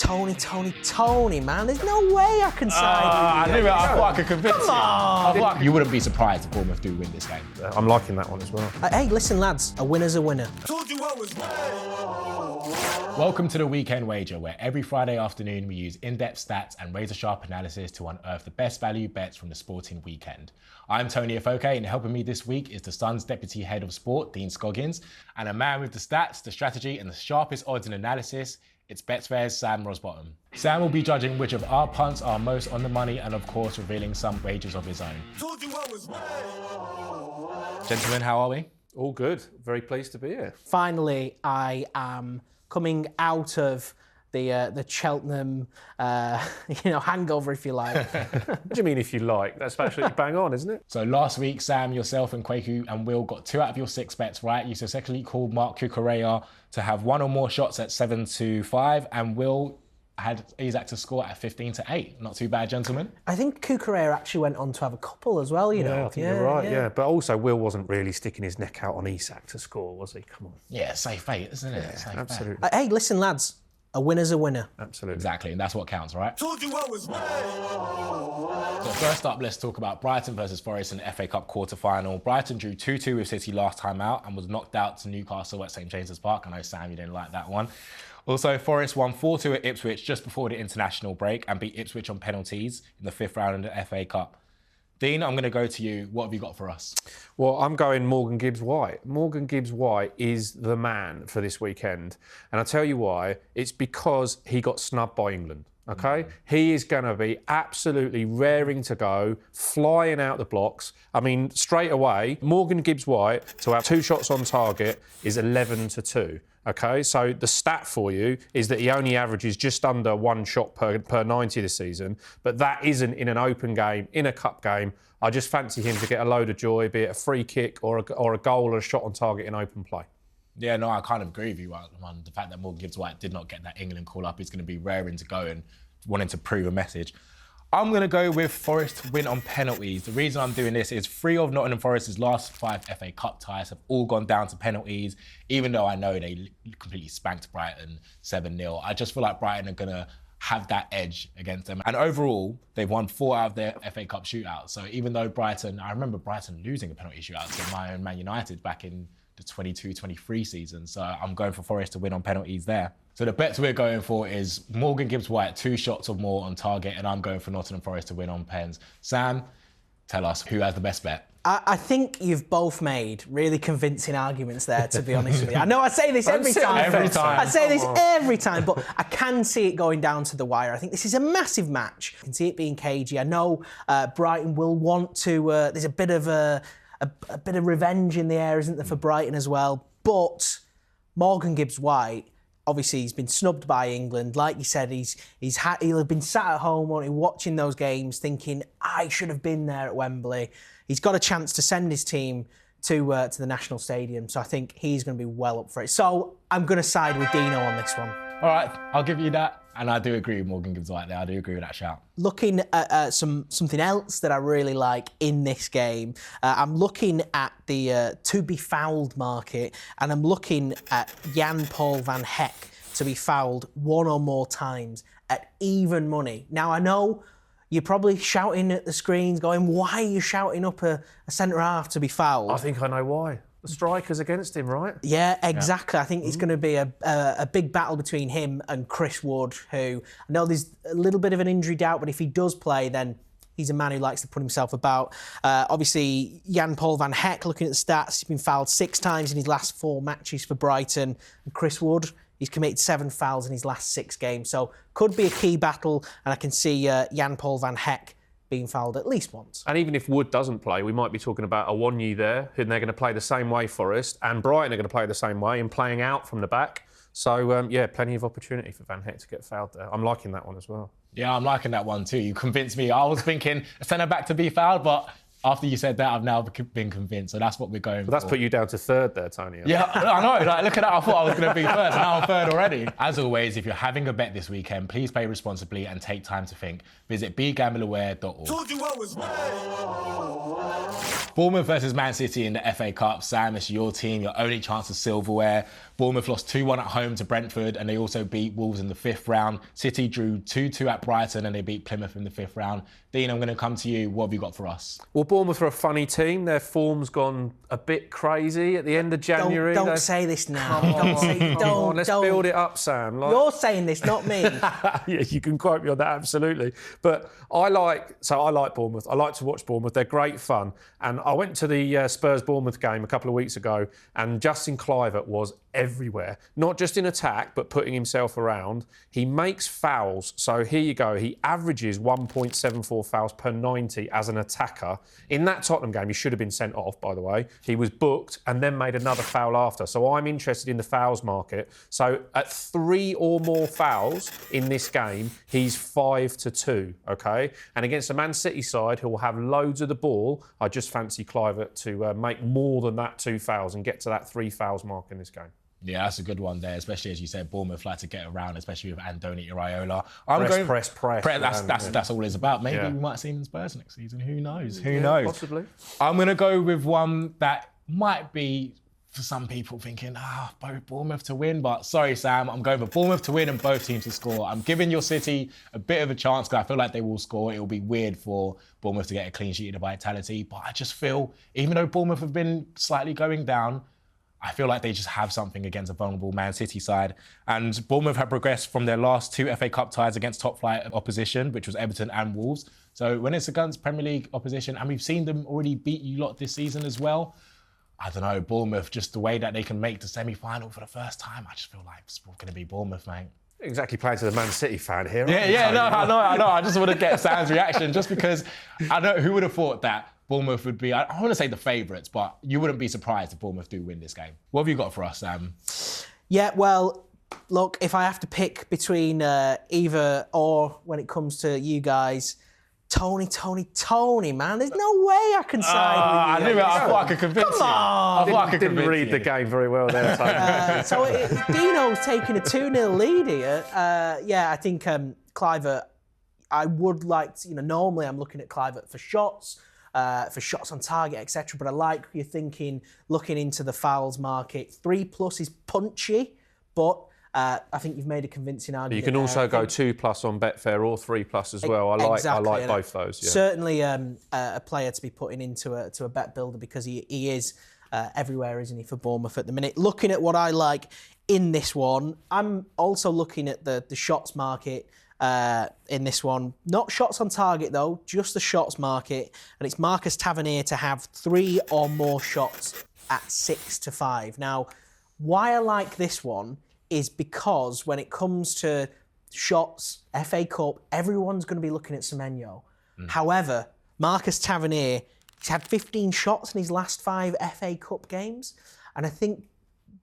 Tony, man. There's no way I can side with you. I thought I could convince you. on. I thought you wouldn't be surprised if Bournemouth do win this game. I'm liking that one as well. Hey, listen, lads. A winner's a winner. Told you I was right. Welcome to the Weekend Wager, where every Friday afternoon we use in-depth stats and razor-sharp analysis to unearth the best value bets from the sporting weekend. I'm Tony Afoke, and helping me this week is the Sun's Deputy Head of Sport, Dean Scoggins, and a man with the stats, the strategy, and the sharpest odds and analysis. It's Betfair's Sam Rosbottom. Sam will be judging which of our punts are most on the money and, of course, revealing some wagers of his own. Told you I was right. Gentlemen, how are we? All good. Very pleased to be here. Finally, I am coming out of the Cheltenham, hangover, if you like. What do you mean, if you like? That's absolutely bang on, isn't it? So last week, Sam, yourself and Kwaku and Will got 2 out of your 6 bets right. You successfully called Mark Cucurella to have 1 or more shots at 7-5, and Will had Isaac to score at 15-8. Not too bad, gentlemen. I think Cucurella actually went on to have a couple as well, you know. I think you're right, yeah. But also, Will wasn't really sticking his neck out on Isaac to score, was he? Come on. Yeah, safe fate, isn't it? Yeah, safe absolutely. Bet. Hey, listen, lads. A winner's a winner. Absolutely. Exactly, and that's what counts, right? Told you I was right. So first up, let's talk about Brighton versus Forest in the FA Cup quarter-final. Brighton drew 2-2 with City last time out and was knocked out to Newcastle at St James's Park. I know, Sam, you didn't like that one. Also, Forest won 4-2 at Ipswich just before the international break and beat Ipswich on penalties in the 5th round of the FA Cup. Dean, I'm going to go to you. What have you got for us? Well, I'm going Morgan Gibbs-White. Morgan Gibbs-White is the man for this weekend. And I'll tell you why. It's because he got snubbed by England. Okay? He is going to be absolutely raring to go, flying out the blocks. I mean, straight away, Morgan Gibbs-White to have 2 shots on target is 11-2. Okay, so the stat for you is that he only averages just under 1 shot per 90 this season, but that isn't in an open game, in a cup game. I just fancy him to get a load of joy, be it a free kick or a goal or a shot on target in open play. Yeah, no, I kind of agree with you on the fact that Morgan Gibbs-White did not get that England call-up. He's going to be raring to go and wanting to prove a message. I'm going to go with Forest to win on penalties. The reason I'm doing this is 3 of Nottingham Forest's last 5 FA Cup ties have all gone down to penalties, even though I know they completely spanked Brighton 7-0. I just feel like Brighton are going to have that edge against them. And overall, they've won 4 out of their FA Cup shootouts. So even though I remember Brighton losing a penalty shootout to my own Man United back in the 22-23 season. So I'm going for Forest to win on penalties there. So the bets we're going for is Morgan Gibbs-White, 2 shots or more on target, and I'm going for Nottingham Forest to win on pens. Sam, tell us who has the best bet. I think you've both made really convincing arguments there, to be honest with you. I know I say this every time. I say this every time, but I can see it going down to the wire. I think this is a massive match. I can see it being cagey. I know Brighton will want to... there's a bit of revenge in the air, isn't there, for Brighton as well? But Morgan Gibbs-White, obviously, he's been snubbed by England. Like you said, he'll have been sat at home watching those games thinking, I should have been there at Wembley. He's got a chance to send his team to the National Stadium. So I think he's going to be well up for it. So I'm going to side with Dino on this one. All right, I'll give you that. And I do agree with Morgan Gibbs-White there. I do agree with that shout. Looking at something else that I really like in this game, I'm looking at the to be fouled market, and I'm looking at Jan-Paul van Heck to be fouled 1 or more times at even money. Now, I know you're probably shouting at the screens going, why are you shouting up a centre-half to be fouled? I think I know why. The striker's against him, right? Yeah, exactly. Yeah. I think it's going to be a big battle between him and Chris Wood, who I know there's a little bit of an injury doubt, but if he does play, then he's a man who likes to put himself about. Obviously, Jan-Paul van Heck, looking at the stats, he's been fouled 6 times in his last 4 matches for Brighton. And Chris Wood, he's committed 7 fouls in his last 6 games. So could be a key battle, and I can see Jan-Paul van Heck being fouled at least once. And even if Wood doesn't play, we might be talking about Awonyi there, who they're going to play the same way, Forest, and Brighton are going to play the same way and playing out from the back. So, plenty of opportunity for Van Heck to get fouled there. I'm liking that one as well. Yeah, I'm liking that one too. You convinced me. I was thinking a centre-back to be fouled, but After you said that, I've now been convinced. So that's what we're going for. That's put you down to third there, Tony. Yeah, I know. Like, look at that. I thought I was going to be first. Now I'm third already. As always, if you're having a bet this weekend, please play responsibly and take time to think. Visit begambleaware.org. Told you I was right. Bournemouth versus Man City in the FA Cup. Sam, it's your team, your only chance of silverware. Bournemouth lost 2-1 at home to Brentford and they also beat Wolves in the 5th round. City drew 2-2 at Brighton and they beat Plymouth in the 5th round. Dean, I'm going to come to you. What have you got for us? Well, Bournemouth are a funny team. Their form's gone a bit crazy at the end of January. Don't say this now. Let's build it up, Sam. You're saying this, not me. Yeah, you can quote me on that, absolutely. But I like Bournemouth. I like to watch Bournemouth. They're great fun. And I went to the Spurs-Bournemouth game a couple of weeks ago and Justin Kluivert was everywhere. Not just in attack, but putting himself around. He makes fouls. So here you go. He averages 1.74 fouls per 90 as an attacker. In that Tottenham game, he should have been sent off, by the way. He was booked and then made another foul after. So I'm interested in the fouls market. So at 3 or more fouls in this game, he's 5-2, okay? And against the Man City side, who will have loads of the ball, I just fancy Kluivert to make more than that 2 fouls and get to that 3 fouls mark in this game. Yeah, that's a good one there, especially as you said, Bournemouth like to get around, especially with Andoni Iraola. Press. That's all it's about. Maybe we might see him in Spurs next season. Who knows? Who knows? Possibly. I'm going to go with one that might be, for some people, thinking, Bournemouth to win. But sorry, Sam, I'm going for Bournemouth to win and both teams to score. I'm giving your City a bit of a chance because I feel like they will score. It'll be weird for Bournemouth to get a clean sheet in the Vitality. But I just feel, even though Bournemouth have been slightly going down, I feel like they just have something against a vulnerable Man City side. And Bournemouth have progressed from their last 2 FA Cup ties against top flight opposition, which was Everton and Wolves. So when it's against Premier League opposition, and we've seen them already beat you lot this season as well, I don't know, Bournemouth, just the way that they can make the semi-final for the first time, I just feel like it's going to be Bournemouth, mate. Exactly playing to the Man City fan here. I know. I just want to get Sam's reaction just because I know who would have thought that Bournemouth would be, I want to say the favourites, but you wouldn't be surprised if Bournemouth do win this game. What have you got for us, Sam? Yeah, well, look, if I have to pick between either or when it comes to you guys, Tony, man. There's no way I can side with you. I thought I could convince you. Come on. I didn't read the game very well there, Tony. So Dino's taking a 2-0 lead here. I think Kluivert, I would like to, normally I'm looking at Kluivert for shots on target, etc. But I like your thinking, looking into the fouls market. 3+ is punchy, but I think you've made a convincing argument. You can also go 2+ on Betfair or 3+ as well. I like both those. Yeah. Certainly a player to be putting into a bet builder because he is everywhere, isn't he, for Bournemouth at the minute. Looking at what I like in this one, I'm also looking at the shots market in this one. Not shots on target though, just the shots market. And it's Marcus Tavernier to have 3 or more shots at 6-5. Now, why I like this one is because when it comes to shots, FA Cup, everyone's going to be looking at Semenyo. However, Marcus Tavernier, he's had 15 shots in his last 5 FA Cup games. And I think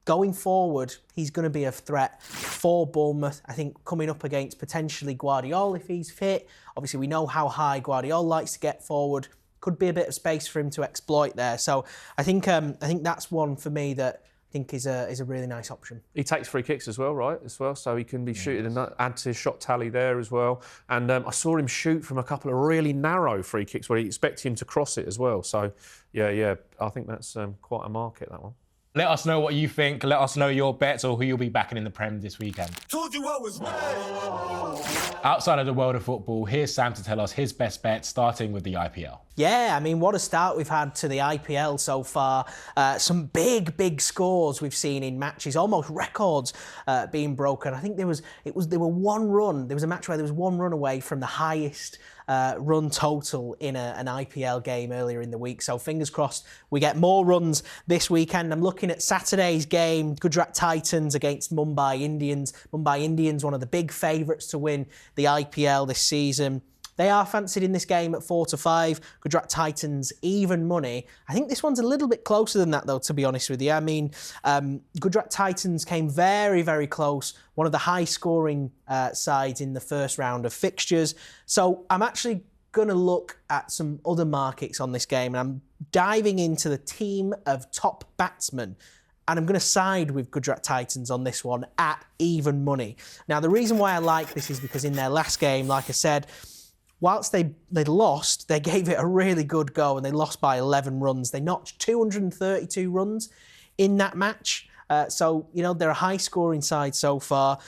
going forward, he's going to be a threat for Bournemouth. I think coming up against potentially Guardiola if he's fit. Obviously, we know how high Guardiola likes to get forward. Could be a bit of space for him to exploit there. So I think that's one for me that I think is a really nice option. He takes free kicks as well, right? So he can be shooting and add to his shot tally there as well. And I saw him shoot from a couple of really narrow free kicks where you expect him to cross it as well. So yeah, I think that's quite a market, that one. Let us know what you think. Let us know your bets or who you'll be backing in the Prem this weekend. Told you I was right. Outside of the world of football, here's Sam to tell us his best bet, starting with the IPL. Yeah, I mean, what a start we've had to the IPL so far. Some big scores we've seen in matches, almost records being broken. I think there was one run. There was a match where there was 1 run away from the highest run total in an IPL game earlier in the week. So fingers crossed we get more runs this weekend. I'm looking at Saturday's game, Gujarat Titans against Mumbai Indians. Mumbai Indians, one of the big favourites to win the IPL this season. They are fancied in this game at 4-5. Gujarat Titans, even money. I think this one's a little bit closer than that, though, to be honest with you. I mean, Gujarat Titans came very, very close. One of the high-scoring sides in the first round of fixtures. So I'm actually going to look at some other markets on this game, and I'm diving into the team of top batsmen. And I'm going to side with Gujarat Titans on this one at even money. Now, the reason why I like this is because in their last game, like I said, whilst they lost, they gave it a really good go and they lost by 11 runs. They notched 232 runs in that match. So, you know, they're a high-scoring side so far.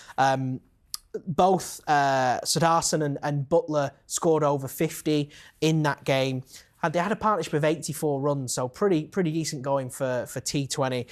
Both Sudarshan and Butler scored over 50 in that game. And they had a partnership of 84 runs, so pretty decent going for T20.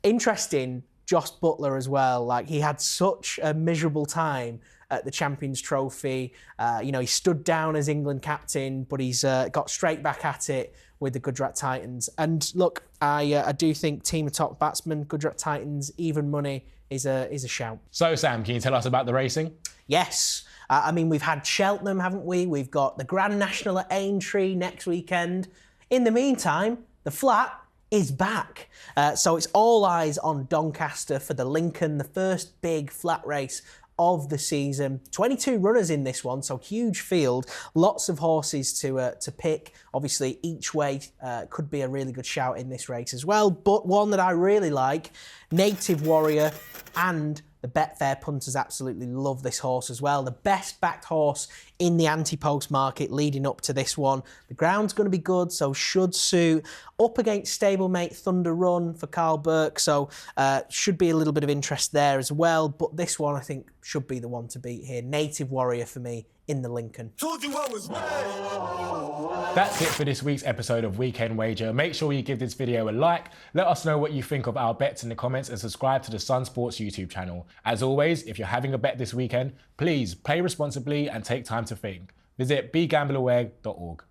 Interesting, Josh Butler as well. Like, he had such a miserable time at the Champions Trophy. You know, he stood down as England captain, but he's got straight back at it with the Gujarat Titans. And look, I do think team of top batsmen, Gujarat Titans, even money is a shout. So, Sam, can you tell us about the racing? Yes. I mean, we've had Cheltenham, haven't we? We've got the Grand National at Aintree next weekend. In the meantime, the flat is back. So it's all eyes on Doncaster for the Lincoln, the first big flat race of the season. 22 runners in this one, so huge field. Lots of horses to pick. Obviously, each way could be a really good shout in this race as well. But one that I really like, Native Warrior, and the Betfair punters absolutely love this horse as well. The best backed horse in the anti-post market leading up to this one. The ground's going to be good, so should suit. Up against stablemate Thunder Run for Carl Burke, so should be a little bit of interest there as well. But this one, I think, should be the one to beat here. Native Warrior for me in the Lincoln. Told you I was right. That's it for this week's episode of Weekend Wager. Make sure you give this video a like, let us know what you think of our bets in the comments, and subscribe to the Sun Sports YouTube channel. As always, if you're having a bet this weekend, please play responsibly and take time to think. Visit begambleaware.org.